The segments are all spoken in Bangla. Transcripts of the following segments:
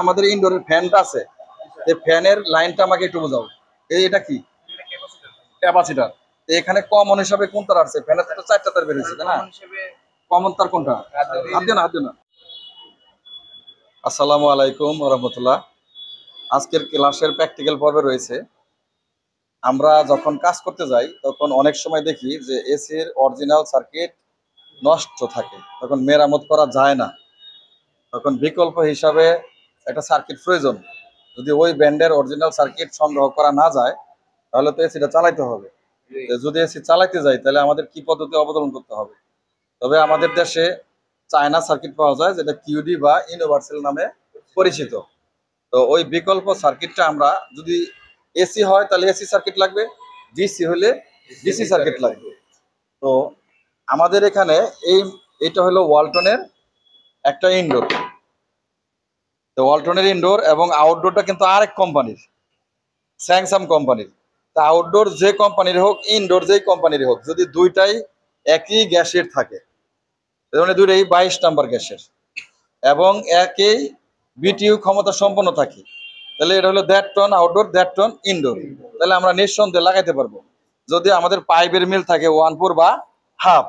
আমাদের ইনডোরের ফ্যানটা আছে, এই ফ্যানের লাইনটা আমাকে একটু বোঝাও। এটা কি ক্যাপাসিটর? এখানে কমন হিসাবে কোন তার আছে? ফ্যানের তো চারটা তার বেরিয়েছে, তাই না? কমন তার কোনটা? হাত দিও না, হাত দিও না। আসসালামু আলাইকুম ওয়া রাহমাতুল্লাহ। আজকের ক্লাসের প্র্যাকটিক্যাল পর্বে রয়েছে। আমরা যখন কাজ করতে যাই তখন অনেক সময় দেখি যে এসির অরিজিনাল সার্কিট নষ্ট থাকে, তখন মেরামত করা যায় না। তখন বিকল্প হিসাবে একটা সার্কিট প্রয়োজন। যদি ওই ব্র্যান্ডের অরিজিনাল সার্কিট সংগ্রহ করা না যায় তাহলে তো এসিটা চালাইতে হবে। যদি এসি চালাইতে যাই তাহলে আমাদের কি পদ্ধতি অবলম্বন করতে হবে? তবে আমাদের দেশে চায়না সার্কিট পাওয়া যায়, যেটা কিউডি বা ইউনিভার্সাল নামে পরিচিত। তো ওই বিকল্প সার্কিটটা আমরা, যদি এসি হয় তাহলে এসি সার্কিট লাগবে, ডিসি হলে ডিসি সার্কিট লাগবে। তো আমাদের এখানে এটা হলো ওয়ালটনের একটা ইনডোর। তো ওয়ালটনের ইনডোর এবং আউটডোরটা কিন্তু আরেক কোম্পানির, স্যামসাং কোম্পানির। তা আউটডোর যে কোম্পানির হোক, ইনডোর যেই কোম্পানির হোক, যদি দুইটাই একই গ্যাসের থাকে, মানে দুইটাই 22 নাম্বার গ্যাসের এবং একই বিটিইউ ক্ষমতা সম্পন্ন থাকে, তাহলে এটা হলো 1.5 টন আউটডোর, 1.5 টন ইনডোর। তাহলে আমরা নিঃসন্দেহে লাগাইতে পারবো। যদি আমাদের পাইপের মিল থাকে 1/4 বা হাফ,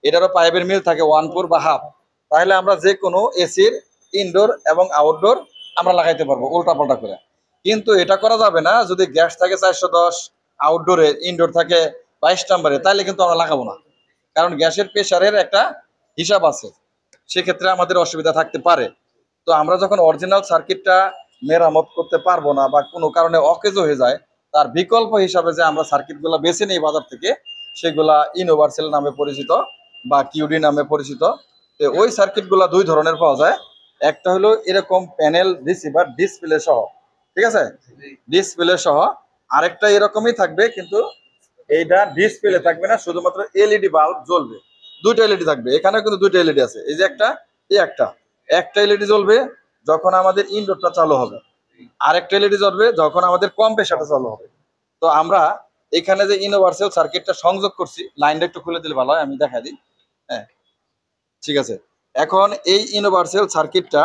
এটারও পাইপের মিল থাকে 1/4 বা হাফ, তাহলে আমরা যে কোনো এসির ইনডোর এবং আউটডোর আমরা লাগাইতে পারবো উল্টা পাল্টা করে। কিন্তু এটা করা যাবে না যদি গ্যাস থাকে 410 আউটডোরে, ইনডোর থাকে 22 নাম্বারে, তাহলে কিন্তু আমরা লাগাবো না। কারণ গ্যাসের প্রেসারের একটা হিসাব আছে, সেক্ষেত্রে আমাদের অসুবিধা থাকতে পারে। তো আমরা যখন অরিজিনাল সার্কিটটা মেরামত করতে পারবো না বা কোনো কারণে অকেজ হয়ে যায়, তার বিকল্প হিসাবে যে আমরা সার্কিটগুলো বেছে নিই বাজার থেকে, সেগুলা ইউনিভার্সাল নামে পরিচিত বা কিউডি নামে পরিচিত। তো ওই সার্কিটগুলো দুই ধরনের পাওয়া যায়। একটা হলো এরকম প্যানেল রিসিভার ডিসপ্লে সহ, ঠিক আছে, ডিসপ্লে সহ। আরেকটা এরকমই থাকবে, কিন্তু এইটা ডিসপ্লে থাকবে না, শুধুমাত্র এলইডি বাল্ব জ্বলবে। দুইটা এলইডি থাকবে, এখানে কিন্তু দুইটা এলইডি আছে, এই যে একটা, এই একটা। একটা এলইডি জ্বলবে যখন আমাদের ইনডোরটা চালু হবে, আরেকটা এলইডি জ্বলবে যখন আমাদের কম্প্রেসারটা চালু হবে। তো আমরা এখানে যে ইউনিভার্সাল সার্কিটটা সংযোগ করছি, লাইনটা একটু খুলে দিলে ভালো হয়, আমি দেখা দিই। হ্যাঁ, ঠিক আছে। এখন এই ইউনিভার্সাল সার্কিটটা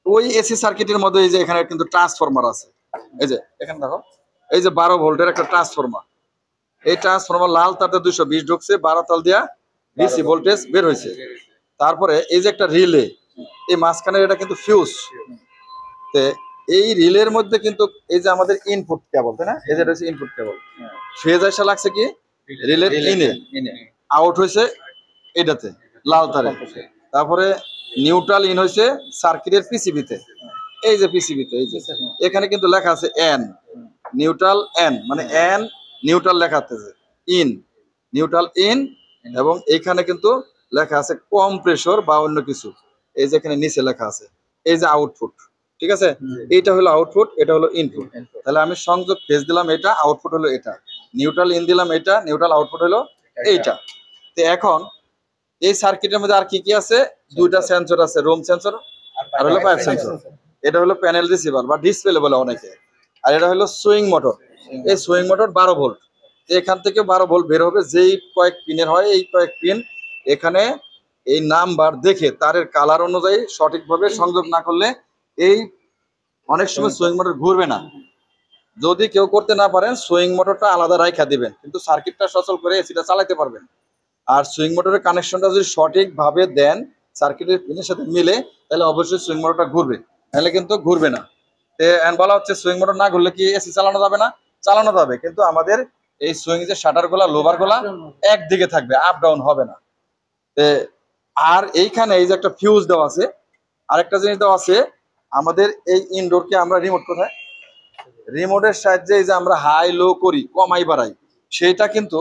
ওই এসি সার্কিটের মধ্যে, এই যে এখানে কিন্তু ট্রান্সফরমার আছে, এই যে এখানে দেখো, এই যে 12 ভোল্টের একটা ট্রান্সফরমার। এই ট্রান্সফরমার লাল তারটা 220 ঢুকছে, 12 তাল দিয়া ডিসি ভোল্টেজ বের হয়েছে। তারপরে এই যে একটা রিলে, এই মাঝখানে এটা কিন্তু ফিউজ। এই রিলের মধ্যে কিন্তু এই যে আমাদের ইনপুট কেবল, তাই না, এই যে হচ্ছে ইনপুট কেবল, ফেজ এসে লাগছে কি রিলের ইনে, আউট হয়েছে এটাতে লাল তারে। তারপরে নিউট্রাল ইন হয়েছে সার্কিটের পিসিবিতে, এই যে পিসিবিতে, এই যে এখানে কিন্তু লেখা আছে এন, নিউট্রাল এন, মানে এন নিউট্রাল লেখা আছে, ইন নিউট্রাল ইন, এবং এখানে কিন্তু লেখা আছে কম্প্রেসর বা অন্য কিছু, এই যে এখানে নিচে লেখা আছে এই যে আউটপুট, ঠিক আছে। এইটা হলো আউটপুট, এটা হলো ইনপুট। তাহলে আমি সংযোগ ফেজ দিলাম, এটা আউটপুট হলো এটা, নিউট্রাল ইন দিলাম, এটা নিউট্রাল আউটপুট হলো এইটা। তো এখন এই সার্কিটের মধ্যে আর কি কি আছে? দুইটা সেন্সর আছে, রুম সেন্সর আর হলো পাইপ সেন্সর। এটা হলো প্যানেল রিসিভার বা ডিসপ্লে বলে অনেকে। আর এটা হলো সুইং মোটর। এই সুইং মোটর 12 ভোল্ট, এখান থেকে 12 ভোল্ট বের হবে, যেই কয়েক পিনের হয় এই কয়েক পিন, এখানে এই নাম্বার দেখে তারের কালার অনুযায়ী সঠিকভাবে সংযোগ না করলে এই অনেক সময় সুইং মোটর ঘুরবে না। যদি কেউ করতে না পারেন, সুইং মোটরটা আলাদা রাইখা দিবেন, কিন্তু সার্কিটটা সচল করে এসিটা চালাতে পারবেন। আর সুইং মোটরের কানেকশনটা যদি সঠিকভাবে দেন, সার্কিটের পিনের সাথে মিলে, তাহলে অবশ্যই সুইং মোটরটা ঘুরবে, নাহলে কিন্তু ঘুরবে না। বলা হচ্ছে সুইং মোটর না ঘুরলে কি এসি চালানো যাবে না? চালানো যাবে, কিন্তু আমাদের এই সুইং যে শাটার গুলা, লোভার গুলা একদিকে থাকবে, আপ ডাউন হবে না। আর এইখানে এই যে একটা ফিউজ দেওয়া আছে, আরেকটা জিনিস দেওয়া আছে, আমাদের এই ইনডোরকে আমরা রিমোট কোথায়, রিমোটের সাহায্যে এই যে আমরা হাই লো করি, কমাই বাড়াই, সেটা কিন্তু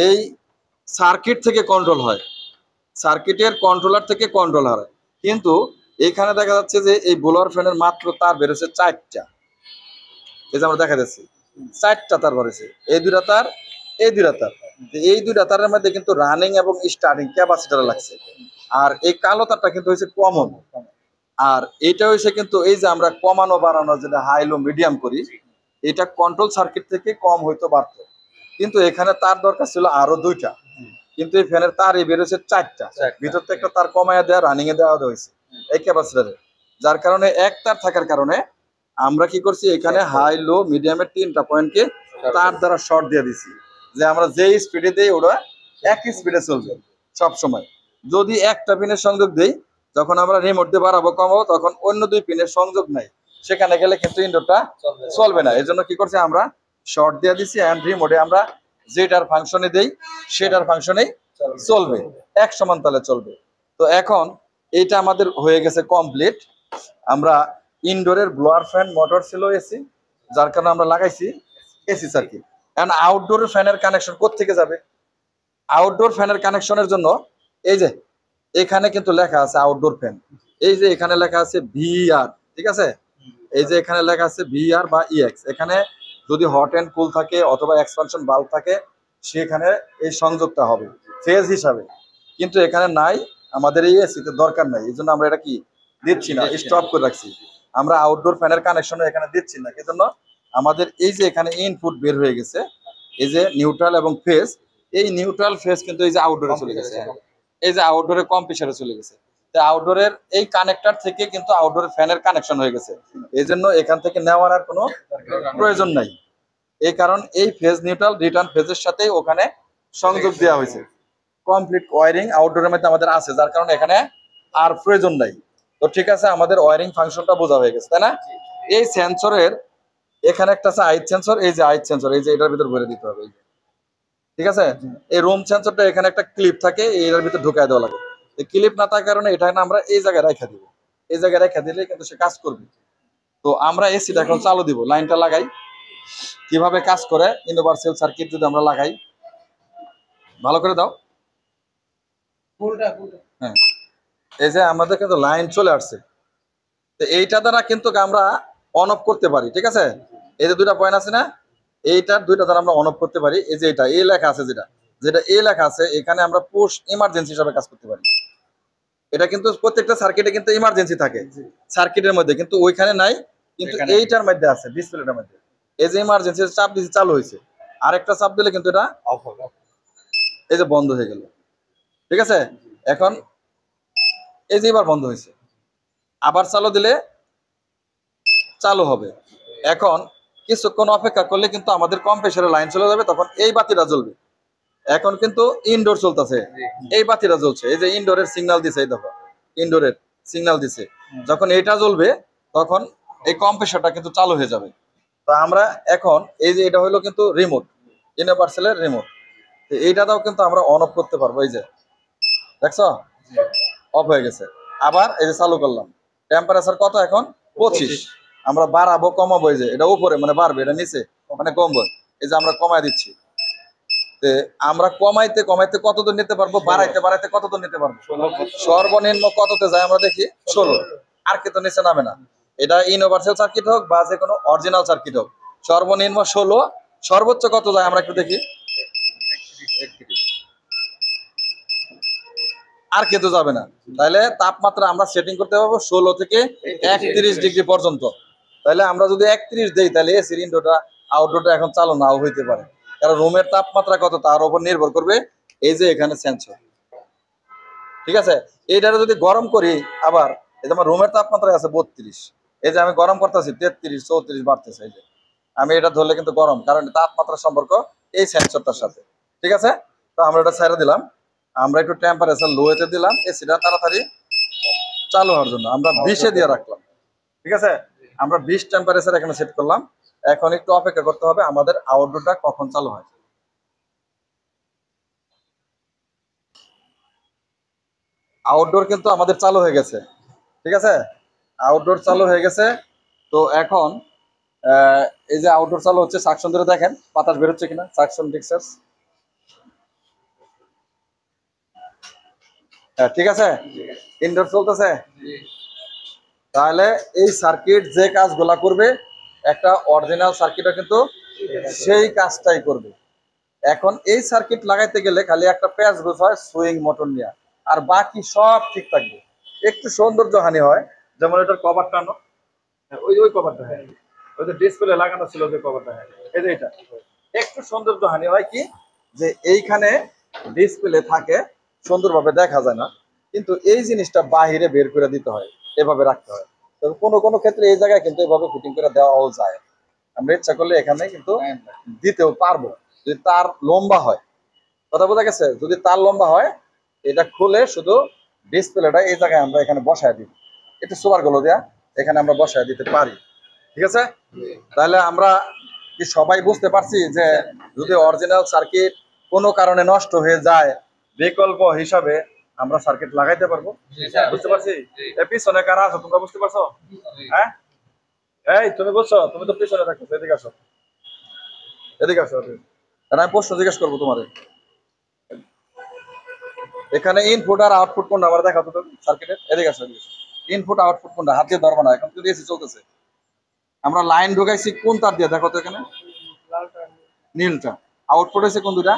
এই সার্কিট থেকে কন্ট্রোল হয়, সার্কিটের কন্ট্রোলার থেকে কন্ট্রোল হয়। কিন্তু এখানে দেখা যাচ্ছে যে এই ব্লোয়ার ফ্যানের মাত্র তার বেরোচ্ছে 4টা, এই যে আমরা দেখা যাচ্ছে 4টা তার বেরোছে, এই দুইটা তার, এই দুইটা তার। এই দুইটা তারের মধ্যে কিন্তু রানিং এবং স্টার্টিং ক্যাপাসিটর লাগছে। আর এই কালো তারটা কিন্তু হচ্ছে কমন। আর এটা হয়েছে কিন্তু এই যে আমরা কমানো বাড়ানো, যেটা হাই লো মিডিয়াম করি, এটা কন্ট্রোল সার্কিট থেকে কম হইতো বাড়তো, কিন্তু এখানে তার দরকার ছিল আরো 2টা, কিন্তু এই ফ্যানের তার এই বেরোচ্ছে 4টা, ভিতর থেকে একটা তার কমাইয়া দেওয়া, রানিং এ দেওয়া হয়েছে এই ক্যাপাসিটরে। যার কারণে এক তার থাকার কারণে আমরা কি করছি, এখানে হাই লো মিডিয়ামের 3টা পয়েন্টকে তার দ্বারা শর্ট দিয়ে দিছি, যে আমরা যেই স্পিডে দেই ওরা একই স্পিডে চলবে সব সময়। যদি একটা পিনের সংযোগ দেই, যখন আমরা রিমোট দিয়ে বাড়াবো কমাবো, তখন অন্য 2 পিনের সংযোগ নাই, সেখানে গেলে কিন্তু ইনডোরটা চলবে না। এই জন্য কি করছি আমরা, শর্ট দিয়ে দিছি, এন্ড রিমোটে আমরা যেটার ফাংশনে দেই সেটার ফাংশনেই চলবে, এক সমান তালে চলবে। তো এখন এইটা আমাদের হয়ে গেছে কমপ্লিট। আমরা ইনডোরের ব্লোয়ার ফ্যান মোটর ছিল এসি, যার কারণে আমরা লাগাইছি এসি সার্কিট। এখন আউটডোর ফ্যানের কানেকশন কোত্থেকে যাবে? আউটডোর ফ্যানের কানেকশনের জন্য এই যে এখানে কিন্তু লেখা আছে আউটডোর ফ্যান, এই যে এখানে লেখা আছে ভিআর, ঠিক আছে? এই যে এখানে লেখা আছে ভিআর বা ইএক্স, এখানে যদি হট এন্ড কুল থাকে অথবা এক্সপানশন বাল্ব থাকে সেখানে এই সংযোগটা হবে ফেজ হিসাবে, কিন্তু এখানে নাই, আমাদের এই এসিতে দরকার নাই, এই জন্য আমরা এটা কি দিচ্ছি না, স্টপ করে রাখছি। আমরা আউটডোর ফ্যানের কানেকশন এখানে দিচ্ছি না, এজন্য আমাদের এই যে এখানে ইনপুট বের হয়ে গেছে, এই যে নিউট্রাল এবং ফেজ, এই নিউট্রাল ফেজ কিন্তু এই যে আউটডোরে চলে গেছে, এই যে আউটডোরে কম্প্রেসারে চলে গেছে। আউটডোরের এই কানেক্টর থেকে কিন্তু আউটডোরের ফ্যানের কানেকশন হয়ে গেছে, এই জন্য এখান থেকে নেওয়ার আর কোনো প্রয়োজন নাই। এই কারণ এই ফেজ নিউট্রাল রিটার্ন ফেজের সাথে ওখানে সংযোগ দেওয়া হয়েছে, কমপ্লিট ওয়ারিং আউটডোরের মধ্যে আমাদের আছে, যার কারণে এখানে আর প্রয়োজন নাই। তো ঠিক আছে, আমাদের ওয়ারিং ফাংশনটা বোঝা হয়ে গেছে, তাই না? এই সেন্সরের এখানে একটা আছে আইট সেন্সর, এই যে আইট সেন্সর, এই যে এটার ভিতর ভরে দিতে হবে, ঠিক আছে? এই রুম সেন্সরটা এখানে একটা ক্লিপ থাকে, এটার ভিতর ঢুকায় দেওয়া লাগে। এই ক্লিপ না থাকার কারণে এটা না আমরা এই জায়গায় রেখে দিব, এই জায়গায় রেখে দিলে কিন্তু সে কাজ করবে। তো আমরা এসিটা এখন চালু দিব, লাইনটা লাগাই, কিভাবে কাজ করে ইউনিভার্সাল সার্কিট যদি আমরা লাগাই, ভালো করে দাও। হ্যাঁ, এই যে আমাদের কিন্তু লাইন চলে আসছে, তো এইটা দ্বারা কিন্তু আমরা অন অফ করতে পারি, ঠিক আছে? এই যে 2টা পয়েন্ট আছে না, এইটার 2টা দ্বারা আমরা অন অফ করতে পারি। এই যে এটা এই লেখা আছে, যেটা যেটা এই লেখা আছে, এখানে আমরা পুশ ইমার্জেন্সি হিসাবে কাজ করতে পারি। এটা কিন্তু প্রত্যেকটা সার্কিটে কিন্তু ইমার্জেন্সি থাকে সার্কিটের মধ্যে, কিন্তু ওইখানে নাই, কিন্তু এইটার মধ্যে আছে, ডিসপ্লেটার মধ্যে। এই যে ইমার্জেন্সি চাপ দিতে চালু হয়েছে, আরেকটা চাপ দিলে কিন্তু এটা অফ হবে, এই যে বন্ধ হয়ে গেল, ঠিক আছে? এখন এই যে এবার বন্ধ হয়েছে, আবার চালু দিলে চালু হবে। এখন কিছুক্ষণ অপেক্ষা করলে কিন্তু আমাদের কম্প্রেসরের লাইন চলে যাবে, তখন এই বাতিটা জ্বলবে। এখন কিন্তু ইনডোর চলতেছে, এই বাতিটা জ্বলছে, এই যে ইনডোরের সিগন্যাল দিছে, এই দেখো ইনডোরের সিগন্যাল দিছে, যখন এটা জ্বলবে তখন এই কম্প্রেসরটা কিন্তু চালু হয়ে যাবে। তো আমরা এখন এই যে এটা হলো কিন্তু রিমোট, ইউনিভার্সালের রিমোট, এইটাও কিন্তু আমরা অন অফ করতে পারবো। এই যে দেখছো অফ হয়ে গেছে, আবার এই যে চালু করলাম, টেম্পারেচার কত এখন 25, আমরা বাড়াবো কমাবো, এই যে এটা উপরে মানে বাড়বে, এটা নিচে মানে কমবে, এই যে আমরা কমায় দিচ্ছি। আমরা কমাইতে কমাইতে কতদূর নিতে পারবো, বাড়াইতে বাড়াইতে কতদূর নিতে পারবো, সর্বনিম্ন কততে যায় আমরা দেখি 16, আর কিন্তু নিচে নামে না। এটা ইউনিভার্সাল সার্কিট হোক বা যে কোনো অরিজিনাল সার্কিট হোক, সর্বনিম্ন 16, সর্বোচ্চ কত যায় আমরা একটু দেখি, আর কিন্তু যাবে না। তাহলে তাপমাত্রা আমরা সেটিং করতে পারবো 16 থেকে 31 ডিগ্রি পর্যন্ত। তাহলে আমরা যদি 31 দেই, তাহলে এসির ইনডোরটা আউটডোরটা এখন চালু নাও হইতে পারে, কারণ রুমের তাপমাত্রা কত তার উপর নির্ভর করবে এই যে এখানে সেন্সর, ঠিক আছে? এইটারে যদি গরম করি, আবার এই যে আমার রুমের তাপমাত্রা আছে 32, এই যে আমি গরম করতেছি 33 34 বাড়তেছে, এই যে আমি এটা ধরলে কিন্তু গরম, কারণ তাপমাত্রার সম্পর্ক এই সেন্সরটার সাথে, ঠিক আছে? তো আমরা এটা ছেড়ে দিলাম, আমরা একটু টেম্পারেচার লোতে দিলাম এসিটা তাড়াতাড়ি চালু হওয়ার জন্য, আমরা 20-এ দিয়ে রাখলাম, ঠিক আছে? আমরা 20 টেম্পারেচার এখানে সেট করলাম। এখন একটু অপেক্ষা করতে হবে আমাদের আউটডোরটা কখন চালু হয়। আউটডোর কিন্তু আমাদের চালু হয়ে গেছে, ঠিক আছে? আউটডোর চালু হয়ে গেছে। তো এখন এই যে আউটডোর চালু হচ্ছে, সাকশন ধরে দেখেন বাতাস বের হচ্ছে কিনা, সাকশন ডিক্সার্স, হ্যাঁ ঠিক আছে, ইনডোর চলতেছে। তাহলে এই সার্কিট যে কাজগুলা করবে, একটা অরিজিনাল সার্কিটও কিন্তু সেই কাজটাই করবে। এখন এই সার্কিট লাগাইতে গেলে খালি একটা প্যাচ গোছ হয় সুইং মোটর নিয়ে, আর বাকি সব ঠিক থাকবে। একটু সৌন্দর্য হানি হয়, যেমন এটার কভার টানো, ওই ওই কভারটা, হ্যাঁ ওই যে ডিসপ্লে লাগানো ছিল যে কভারটা, হ্যাঁ এই যে এটা একটু সৌন্দর্য হানি হয়, কি যে এইখানে ডিসপ্লে থাকে সুন্দরভাবে দেখা যায় না, কিন্তু এই জিনিসটা বাহিরে বের করে দিতে হয়, এভাবে রাখতে হয়। তবে কোনো কোনো ক্ষেত্রে এই জায়গায় কিন্তু এভাবে ফিটিং করে দেওয়াও যায়। আমরা ইচ্ছা করলে এখানে কিন্তু দিতেও পারবো যদি তার লম্বা হয়। কথা বোঝা গেছে? যদি তার লম্বা হয় এটা খুলে শুধু ডিসপ্লেটা এই জায়গায় আমরা এখানে বসায় দিব, একটু সুপার গুলো দেয়া এখানে আমরা বসায় দিতে পারি। ঠিক আছে? তাহলে আমরা কি সবাই বুঝতে পারছি যে যদি অরিজিনাল সার্কিট কোনো কারণে নষ্ট হয়ে যায় বিকল্প হিসাবে আমরা সার্কিট লাগাইতে পারবো? বুঝতে পারছি? এই পিছনে কারা আছো তোমরা বুঝতে পারছো? হ্যাঁ, এই তুমি বুঝছো? তুমি তো পিছনে থাকছো, এদিকে আসো, এদিকে আসো। আমি প্রশ্ন জিজ্ঞেস করবো তোমার। এখানে ইনপুট আর আউটপুট কোনটা আমার দেখাতো তো সার্কিটের? এদিকে আসো, এদিকে আসো। ইনপুট আউটপুট কোনটা? হাত দিয়ে ধরবা না, এখন কিন্তু এসি চলতেছে। আমরা লাইন ঢুকাইছি কোন তার দিয়ে দেখো তো এখানে? নীলটা। আউটপুট হয়েছে কোন দুটা?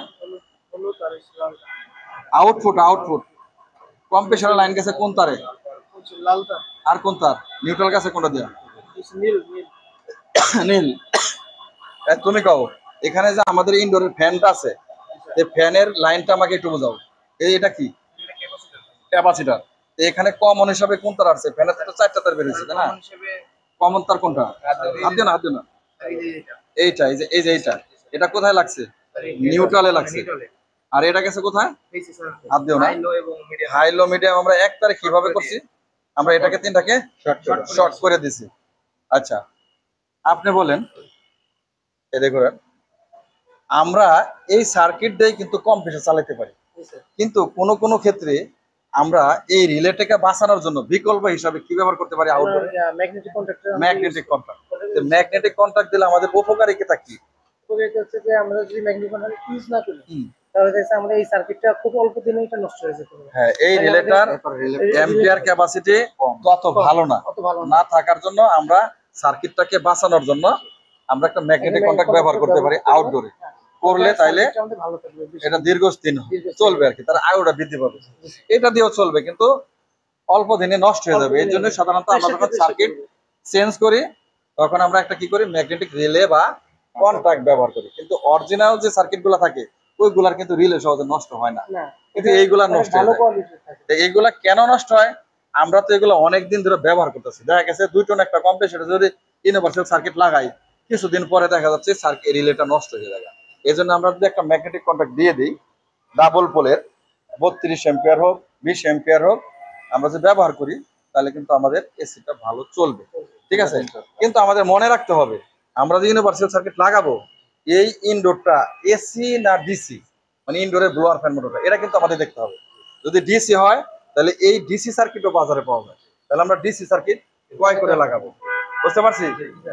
আউটপুট আউটপুট কম্প্রেসারের লাইন গেছে কোন তারে? আর কোন তার? নিউট্রাল গেছে কোনটা দিয়া? নীল। তুমি কও এখানে যে আমাদের ইনডোরের ফ্যানটা আছে এই ফ্যানের লাইনটা আমাকে একটু বোঝাও। এটা কি? ক্যাপাসিটর। এখানে কমন হিসাবে কোন তার আছে? ফ্যানের তো 4টা তার বের হয়েছে তাই না? কমন তার কোনটা? হাত দিও না, হাত দিও না। এইটা, এই যে এইটা, এটা কোথায় লাগছে? নিউট্রালে লাগছে। আর এটা গেছে কোথায়? হাত দিও না। হাই লো মিডিয়াম আমরা এক তারে কিভাবে করছি? আমরা এটাকে তিনটাকে শর্ট করে দিছি। আচ্ছা, আপনি বলেন, এই দেখুন আমরা এই সার্কিট দিয়ে কিন্তু কম্প্রেসার চালাতে পারি, কিন্তু কোন কোন ক্ষেত্রে আমরা এই রিলেটাকে বাঁচানোর জন্য বিকল্প হিসাবে কি ব্যবহার করতে পারি? আউটডোরে ম্যাগনেটিক কন্ট্যাক্ট। ম্যাগনেটিক কন্ট্যাক্ট দিলে আমাদের উপকারিতা কি? উপকারিতা হচ্ছে যে আমরা যদি ম্যাগনেটিক কন্ট্যাক্ট ইউজ না করি তাহলে দেখছি আমরা এই সার্কিটটা খুব অল্প দিনেই এটা নষ্ট হয়ে যেতে পারে। হ্যাঁ, এই রিলেটার অ্যাম্পিয়ার ক্যাপাসিটি তত ভালো না থাকার জন্য আমরা সার্কিটটাকে বাঁচানোর জন্য আমরা একটা ম্যাগনেটিক কন্ট্যাক্ট ব্যবহার করতে পারি আউটডোরে। করলে তাইলে এটা দীর্ঘদিন চলবে আর কি, তার আয়ুটা বৃদ্ধি পাবে। এটা দিয়েও চলবে কিন্তু অল্প দিনে নষ্ট হয়ে যাবে। এই জন্য সাধারণত আমরা যখন সার্কিট চেঞ্জ করি তখন আমরা একটা কি করি? ম্যাগনেটিক রিলে বা কন্ট্যাক্ট ব্যবহার করি। কিন্তু অরিজিনাল যে সার্কিট গুলা থাকে ওইগুলার কিন্তু রিলে সহজে নষ্ট হয় না, কিন্তু এইগুলা নষ্ট হয়। এইগুলা কেন নষ্ট হয়? আমরা তো এগুলো অনেকদিন ধরে ব্যবহার করতেছি। দেখা গেছে 2 টন একটা কম্প্রেসরে যদি ইউনিভার্সাল সার্কিট লাগাই কিছুদিন পরে দেখা যাচ্ছে সার্কিট রিলেটা নষ্ট হয়ে যায়। এই জন্য আমরা যদি একটা ম্যাগনেটিক কন্ট্যাক্ট দিয়ে দিই ডাবল পোলের 32 এম্পিয়ার হোক 20 এম্পিয়ার হোক আমরা যদি ব্যবহার করি তাহলে কিন্তু আমাদের এসিটা ভালো চলবে। ঠিক আছে? কিন্তু আমাদের মনে রাখতে হবে আমরা যে ইউনিভার্সাল সার্কিট লাগাবো এই ইনডোরটা এসি না ডিসি, মানে ইনডোরের ব্লোয়ার ফ্যান মোটরটা, এটা কিন্তু আমাদের দেখতে হবে। যদি ডিসি হয় তাহলে এই ডিসি সার্কিটও বাজারে পাওয়া যায়, তাহলে আমরা ডিসি সার্কিট ক্রয় করে লাগাবো। বুঝতে পারছি?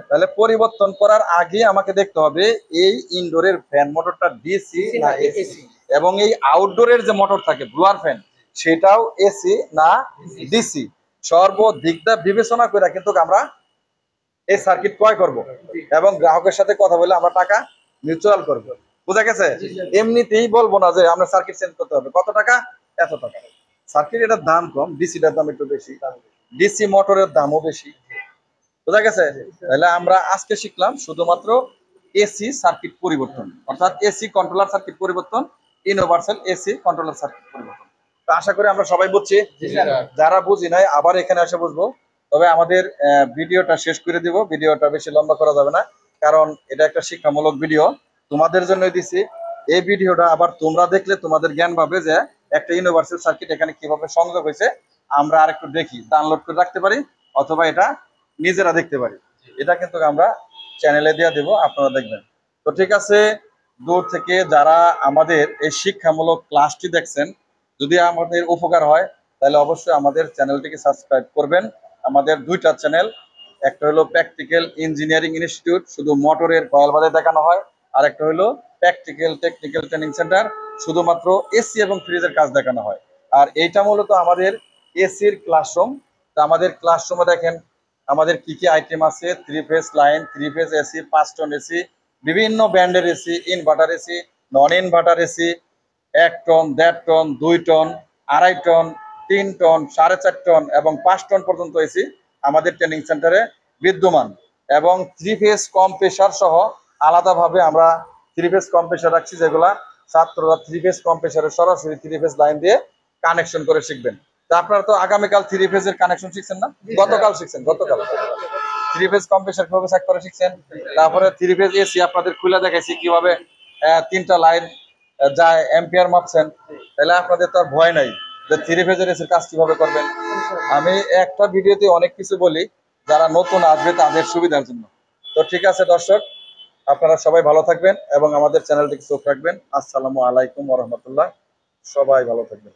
তাহলে পরিবর্তন করার আগে আমাকে দেখতে হবে এই ইনডোরের ফ্যান মোটরটা ডিসি না এসি, এবং এই আউটডোরের যে মোটর থাকে ব্লোয়ার ফ্যান সেটাও এসি না ডিসি। সর্বদিকটা বিবেচনা করে কিন্তু আমরা এই সার্কিট ক্রয় করব এবং গ্রাহকের সাথে কথা বলে আমরা টাকা মিউচুয়াল করব। বুঝা গেছে? এমনিতেই বলবো না যে আমরা সার্কিট চেঞ্জ করতে হবে, কত টাকা, এত টাকা। সার্কিট এটার দাম কম, ডিসিটার দাম একটু বেশি, ডিসি মোটরের দামও বেশি। বুঝা গেছে? তাহলে আমরা আজকে শিখলাম শুধুমাত্র এসি সার্কিট পরিবর্তন, অর্থাৎ এসি কন্ট্রোলার সার্কিট পরিবর্তন, ইউনিভার্সাল এসি কন্ট্রোলার সার্কিট পরিবর্তন। তো আশা করি আমরা সবাই বুঝছি। যারা বুঝি নাই আবার এখানে এসে বুঝবো। তবে আমাদের ভিডিওটা শেষ করে দিব, ভিডিওটা বেশি লম্বা করা যাবে না, কারণ এটা একটা শিক্ষামূলক ভিডিও তোমাদের জন্যই দিছি। এই ভিডিওটা আবার তোমরা দেখলে তোমাদের জ্ঞান পাবে যে একটা ইউনিভার্সাল সার্কিট এখানে কিভাবে সংযোগ হয়েছে আমরা আরেকটু দেখি, ডাউনলোড করে রাখতে পারি অথবা এটা নিজেরা দেখতে পারি। এটা কিন্তু আমরা চ্যানেলে দিয়ে দেব, আপনারা দেখবেন। তো ঠিক আছে, দূর থেকে যারা আমাদের এই শিক্ষামূলক ক্লাসটি দেখছেন, যদি আমাদের উপকার হয় তাহলে অবশ্যই আমাদের চ্যানেলটিকে সাবস্ক্রাইব করবেন। আমাদের 2টা চ্যানেল, একটা হলো প্র্যাকটিক্যাল ইঞ্জিনিয়ারিং ইনস্টিটিউট, শুধু মোটরের কয়েল বাদে দেখানো হয়, আর একটা হলো প্র্যাকটিক্যাল টেকনিক্যাল ট্রেনিং সেন্টার, শুধুমাত্র এসি এবং ফ্রিজের কাজ দেখানো হয়। আর এইটা মূলত আমাদের এসির ক্লাসরুম। তো আমাদের ক্লাসরুমে দেখেন আমাদের কি কি আইটেম আছে: 3 phase line, 3 phase AC, 5 ton AC, বিভিন্ন ব্র্যান্ডের AC, inverter AC, non inverter AC, 1 ton, 1.5 ton, 2 ton, 2.5 ton, 3 ton, 4.5 ton এবং 5 টন পর্যন্ত এসি আমাদের ট্রেনিং সেন্টারে বিদ্যমান। এবং 3 ফেজ কম্প্রেসার সহ আলাদাভাবে আমরা 3 ফেজ কম্প্রেসার রাখছি, যেগুলা ছাত্ররা 3 ফেজ কম্প্রেসারের সরাসরি 3 ফেজ লাইন দিয়ে কানেকশন করে শিখবেন। তা আপনারা তো আগামীকাল 3 ফেজের কানেকশন শিখছেন না? গতকাল শিখছেন, গতকাল 3 ফেজ কম্প্রেসার কিভাবে চেক করে শিখছেন। তারপরে 3 ফেজ এসি আপনাদের খুলে দেখাইছি কিভাবে 3টা লাইন যায় এম্পিয়ার মাপছেন। তাহলে আপনাদের তো আর ভয় নাই যে 3 ফেজের এসির কাজ কিভাবে করবেন। আমি একটা ভিডিওতে অনেক কিছু বলি যারা নতুন আসবে তাদের সুবিধার জন্য। তো ঠিক আছে দর্শক, আপনারা সবাই ভালো থাকবেন এবং আমাদের চ্যানেলটিকে চোখ রাখবেন। আসসালামু আলাইকুম ওয়া রাহমাতুল্লাহ। সবাই ভালো থাকবেন।